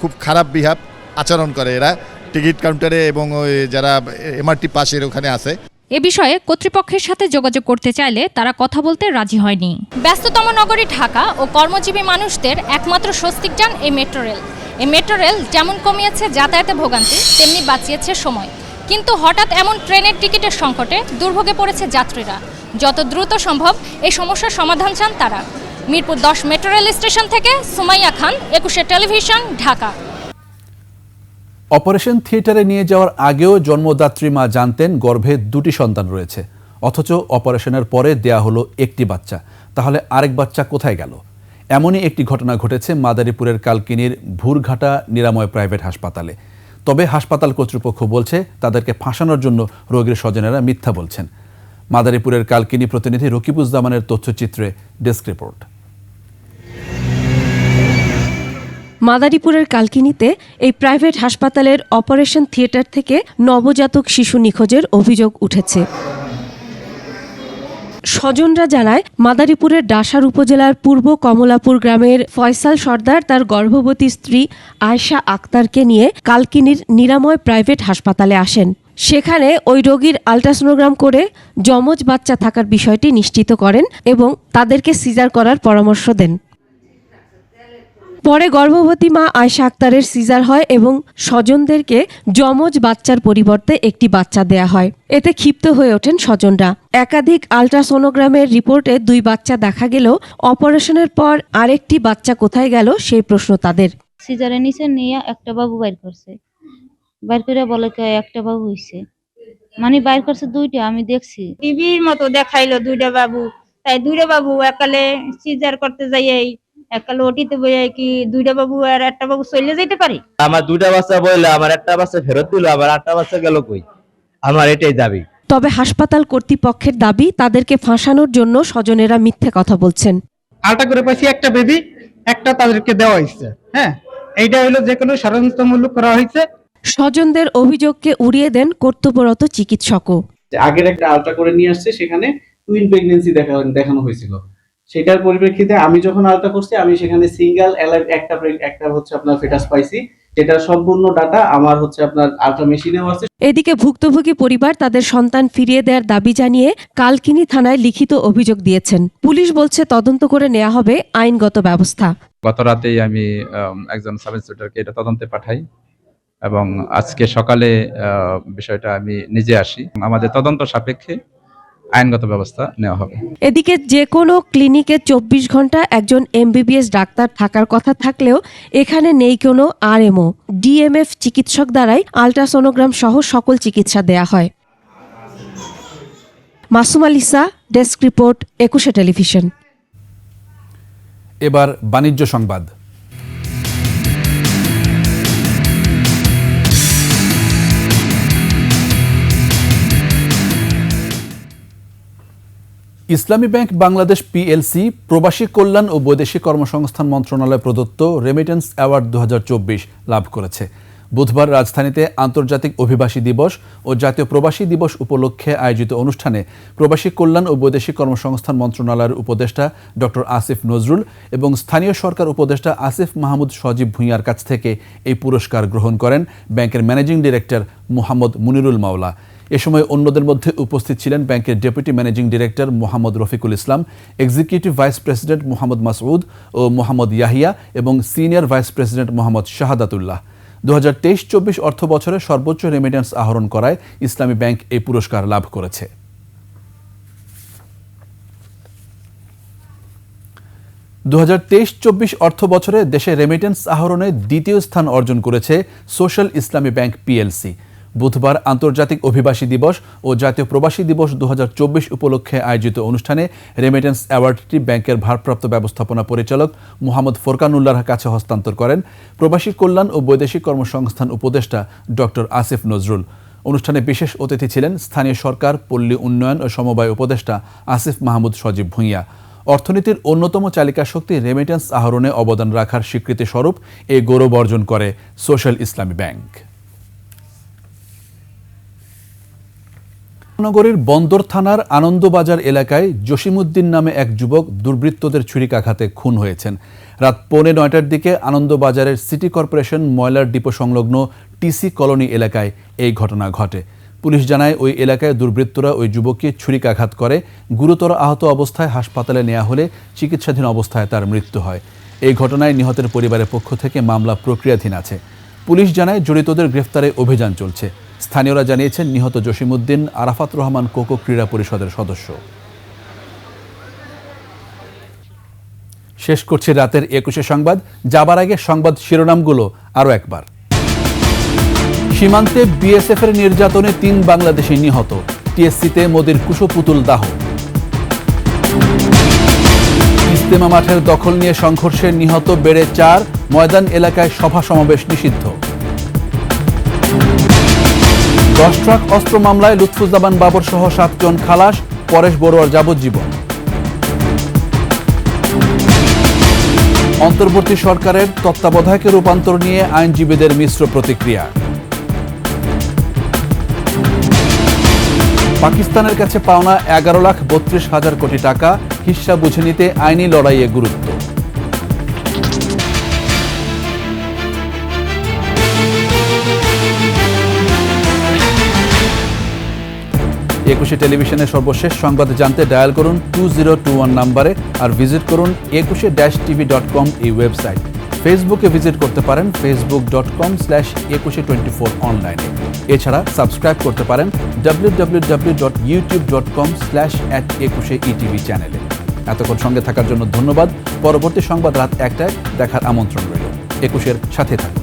খুব খারাপ বিহেভ আচরণ করে এরা টিকিট কাউন্টারে এবং ওই যারা এমআরটি পাশের ওখানে আছে। এ বিষয়ে কর্তৃপক্ষের সাথে যোগাযোগ করতে চাইলে তারা কথা বলতে রাজি হয়নি। ব্যস্ততম নগরী ঢাকা ও কর্মজীবী মানুষদের একমাত্র স্বস্তিক যান এই মেট্রো রেল। এই মেট্রো রেল যেমন কমিয়েছে যাতায়াতে ভোগান্তি, তেমনি বাঁচিয়েছে সময়। কিন্তু হঠাৎ এমন ট্রেনের টিকিটের সংকটে দুর্ভোগে পড়েছে যাত্রীরা। যত দ্রুত সম্ভব এই সমস্যার সমাধান চান তারা। মিরপুর 10 মেট্রো রেল স্টেশন থেকে সুমাইয়া খান, 21 টেলিভিশন, ঢাকা। অপারেশন থিয়েটারে নিয়ে যাওয়ার আগেও জন্মদাত্রী মা জানতেন গর্ভে 2টি সন্তান রয়েছে, অথচ অপারেশনের পরে দেয়া হলো একটি বাচ্চা। তাহলে আরেক বাচ্চা কোথায় গেল? এমনই একটি ঘটনা ঘটেছে মাদারীপুরের কালকিনির ভুরঘাটা নিরাময় প্রাইভেট হাসপাতালে। তবে হাসপাতাল কর্তৃপক্ষ বলছে তাদেরকে ফাঁসানোর জন্য রোগীর স্বজনেরা মিথ্যা বলছেন। মাদারীপুরের কালকিনি প্রতিনিধি রকিবুজ্জামানের তথ্যচিত্রে ডেস্ক রিপোর্ট। মাদারীপুরের কালকিনিতে এই প্রাইভেট হাসপাতালের অপারেশন থিয়েটার থেকে নবজাতক শিশু নিখোঁজের অভিযোগ উঠেছে। স্বজনরা জানায়, মাদারীপুরের ডাসার উপজেলার পূর্ব কমলাপুর গ্রামের ফয়সাল সর্দার তার গর্ভবতী স্ত্রী আয়েশা আক্তারকে নিয়ে কালকিনির নিরাময় প্রাইভেট হাসপাতালে আসেন। সেখানে ওই রোগীর আল্ট্রাসোনোগ্রাম করে যমজ বাচ্চা থাকার বিষয়টি নিশ্চিত করেন এবং তাদেরকে সিজার করার পরামর্শ দেন। পরে গর্ভবতী মা আয়েশা আক্তারের সিজার হয় এবং স্বজনদেরকে যমজ বাচ্চার পরিবর্তে একটি বাচ্চা দেয়া হয়। এতে ক্ষিপ্ত হয়ে ওঠেন স্বজনরা। একাধিক আল্ট্রাসোনোগ্রামের রিপোর্টে 2 বাচ্চা দেখা গেলেও অপারেশনের পর আরেকটি বাচ্চা কোথায় গেল সেই প্রশ্ন তাদের। সিজারে নিচে নিয়ে একটা বাবু বাইর করছে, বাইর করে বলে একটা বাবু হইছে, মানে বাইর করছে 2টা। আমি দেখছি টিভির মতো দেখাইলো 2টা বাবু, তাই 2টা বাবু একালে সিজার করতে যাই একালে ওটিতে বইয়া কি 2টা বাবু আর একটা বাবু চলে যেতে পারে? আমার 2টা বাচ্চা বইলে আমার একটা বাচ্চা ফেরত দিল, আবার 8টা বাচ্চা গেল কই? আমার এটাই দাবি। তবে হাসপাতাল কর্তৃপক্ষের দাবি তাদেরকে ফাঁসানোর জন্য স্বজনেরা মিথ্যে কথা বলছেন। আলটা করে পাইছি একটা বেবি, একটা তাদেরকে দেওয়া হয়েছে। হ্যাঁ, এইটা হলো যে কোনো ষড়যন্ত্রমূলক করা হয়েছে। স্বজনদের অভিযোগকে উড়িয়ে দেন কর্তব্যরত চিকিৎসকও। আগের একটা আলট্রা করে নিয়ে আসছে, সেখানে টুইন প্রেগন্যান্সি দেখানো হয়েছিল। সেটার পরিপ্রেক্ষিতে আমি যখন আলট্রা করছি, আমি সেখানে সিঙ্গেল একটা হচ্ছে আপনার ফেটাস পাইছি। যেটা সম্পূর্ণ ডাটা আমার হচ্ছে আপনার আলট্রা মেশিনেও আছে। এদিকে ভুক্তভোগী পরিবার তাদের সন্তান ফিরিয়ে দেওয়ার দাবি জানিয়ে কালকিনি থানায় লিখিত অভিযোগ দিয়েছেন। পুলিশ বলছে তদন্ত করে নেওয়া হবে আইনগত ব্যবস্থা। গত রাতেই আমি একজন সাব ইন্সপেক্টরকে এটা তদন্তে পাঠাই এবং আজকে সকালে বিষয়টা আমি নিজে আসি। আমাদের তদন্ত সাপেক্ষে আইনগত ব্যবস্থা নেওয়া হবে। এদিকে যে কোনো ক্লিনিকে 24 ঘন্টা একজন এমবিবিএস ডাক্তার থাকার কথা থাকলেও এখানে নেই কোনো আরএমও। ডিএমএফ চিকিৎসক দ্বারাই আল্ট্রাসোনোগ্রাম সহ সকল চিকিৎসা দেয়া হয়। Masum আলিসা, desk report, 21 television. এবার বাণিজ্য সংবাদ। ইসলামী ব্যাংক বাংলাদেশ পিএলসি প্রবাসী কল্যাণ ও বৈদেশিক কর্মসংস্থান মন্ত্রণালয় প্রদত্ত রেমিটেন্স অ্যাওয়ার্ড 2024 লাভ করেছে। বুধবার রাজধানীতে আন্তর্জাতিক অভিবাসী দিবস ও জাতীয় প্রবাসী দিবস উপলক্ষে আয়োজিত অনুষ্ঠানে প্রবাসী কল্যাণ ও বৈদেশিক কর্মসংস্থান মন্ত্রণালয়ের উপদেষ্টা ডক্টর আসিফ নজরুল এবং স্থানীয় সরকার উপদেষ্টা আসিফ মাহমুদ সজীব ভুঁইয়ার কাছ থেকে এই পুরস্কার গ্রহণ করেন ব্যাংকের ম্যানেজিং ডিরেক্টর মোহাম্মদ মুনিরুল মাওলা। এ সময় অন্যদের মধ্যে উপস্থিত ছিলেন ব্যাংকের deputy managing director Mohammad Rafiqul Islam, executive vice president Mohammad Masud ও মোহাম্মদ ইয়াহিয়া এবং senior vice president Mohammad Shahadatullah. 2023-24 অর্থ বছরে সর্বোচ্চ রেমিটেন্স আহরণ করায় ইসলামী ব্যাংক এই পুরস্কার লাভ করেছে। 2023-24 অর্থ বছরে দেশে রেমিটেন্স আহরণে দ্বিতীয় স্থান অর্জন করেছে সোশ্যাল ইসলামী ব্যাংক পিএলসি। বুধবার আন্তর্জাতিক অভিবাসী দিবস ও জাতীয় প্রবাসী দিবস 2024 উপলক্ষে আয়োজিত অনুষ্ঠানে রেমিটেন্স অ্যাওয়ার্ডটি ব্যাংকের ভারপ্রাপ্ত ব্যবস্থাপনা পরিচালক মোহাম্মদ ফোরকানুল্লাহর কাছে হস্তান্তর করেন প্রবাসী কল্যাণ ও বৈদেশিক কর্মসংস্থান উপদেষ্টা ডক্টর আসিফ নজরুল। অনুষ্ঠানে বিশেষ অতিথি ছিলেন স্থানীয় সরকার, পল্লী উন্নয়ন ও সমবায় উপদেষ্টা আসিফ মাহমুদ সজীব ভুঁইয়া। অর্থনীতির অন্যতম চালিকা শক্তি রেমিটেন্স আহরণে অবদান রাখার স্বীকৃতি স্বরূপ এই গৌরব অর্জন করে সোশ্যাল ইসলামী ব্যাংক। নগরীর বন্দর থানার আনন্দবাজার এলাকায় জসিমউদ্দিন নামে এক যুবক দুর্বৃত্তদের ছুরিকাঘাতে খুন হয়েছেন। রাত 8:45টার দিকে আনন্দবাজারের সিটি কর্পোরেশন ময়লার ডিপো সংলগ্ন টিসি কলোনি এলাকায় এই ঘটনা ঘটে। পুলিশ জানায় ওই এলাকায় দুর্বৃত্তরা ওই যুবককে ছুরিকাঘাত করে। গুরুতর আহত অবস্থায় হাসপাতালে নেওয়া হলে চিকিৎসাধীন অবস্থায় তার মৃত্যু হয়। এই ঘটনায় নিহতের পরিবারের পক্ষ থেকে মামলা প্রক্রিয়াধীন আছে। পুলিশ জানায় জড়িতদের গ্রেফতারে অভিযান চলছে। স্থানীয়রা জানিয়েছেন নিহত জসিমউদ্দিন আরাফাত রহমান কোকো ক্রীড়া পরিষদের সদস্য। শেষ করছি রাতের 21 সংবাদ। যাবার আগে সংবাদ শিরোনামগুলো আরও একবার। সীমান্তে বিএসএফের নির্যাতনে 3 বাংলাদেশি নিহত। টিএসসিতে মোদির কুশপুতুল দাহ। ইজতেমা মাঠের দখল নিয়ে সংঘর্ষে নিহত বেড়ে 4। ময়দান এলাকায় সভা সমাবেশ নিষিদ্ধ। 10 ট্রাক অস্ত্র মামলায় লুৎফুজ্জামান বাবর সহ 7 জন খালাস। পরেশ বড়ুয়ার যাবজ্জীবন। অন্তর্বর্তী সরকারের তত্ত্বাবধায়কে রূপান্তর নিয়ে আইনজীবীদের মিশ্র প্রতিক্রিয়া। পাকিস্তানের কাছে পাওনা 11,32,000 কোটি টাকা হিস্সা বুঝে নিতে আইনি লড়াইয়ে গুরুত্ব। 21 টেলিভিশনের সর্বশেষ সংবাদ জানতে ডায়াল করুন 2021 নম্বরে আর ভিজিট করুন 21-tv.com এই ওয়েবসাইট। ফেসবুকে ভিজিট করতে পারেন facebook.com/2124 অনলাইনে। এছাড়া সাবস্ক্রাইব করতে পারেন www.youtube.com/@21etv চ্যানেলে। এতক্ষণ সঙ্গে থাকার জন্য ধন্যবাদ। পরবর্তী সংবাদ রাত 1টায় দেখার আমন্ত্রণ রইল। 21-এর সাথে থাকুন।